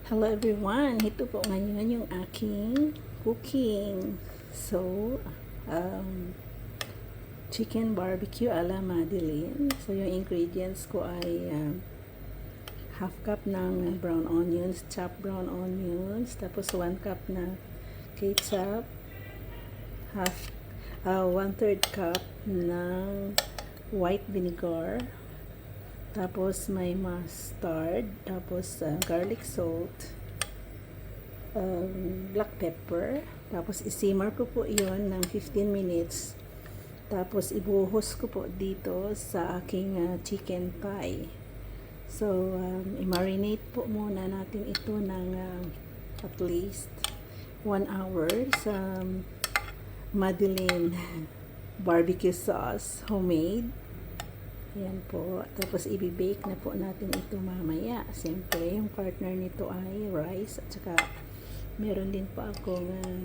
Hello everyone! Ito po ngayon yung aking cooking. So, chicken barbecue a la Madeline. So, yung ingredients ko ay half cup ng brown onions, chopped brown onions, tapos 1 cup na ketchup, 1/3 cup ng white vinegar, tapos may mustard, tapos garlic salt, black pepper, tapos isimmer ko po iyon ng 15 minutes, tapos ibuhos ko po dito sa aking chicken thigh. So, i-marinate po muna natin ito ng at least 1 hour sa Madeline barbecue sauce, homemade. Ayan po. Tapos, i-bake na po natin ito mamaya. Siyempre, yung partner nito ay rice. At saka, meron din po akong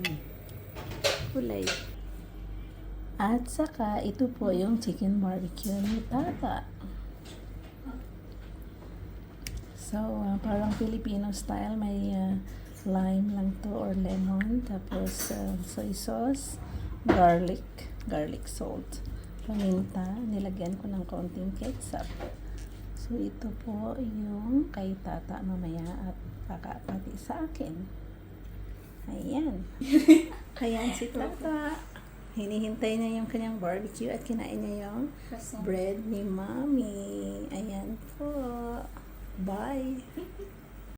gulay. At saka, ito po yung chicken barbecue ni Tata. So, parang Filipino style. May lime lang to or lemon. Tapos, soy sauce, garlic salt, paminta, nilagyan ko ng konting ketchup. So, ito po yung kay Tata mamaya at pati sa akin. Ayan. Ayan si Tata. Hinihintay niya yung kanyang barbecue at kinain niya yung bread ni Mommy. Ayan po. Bye.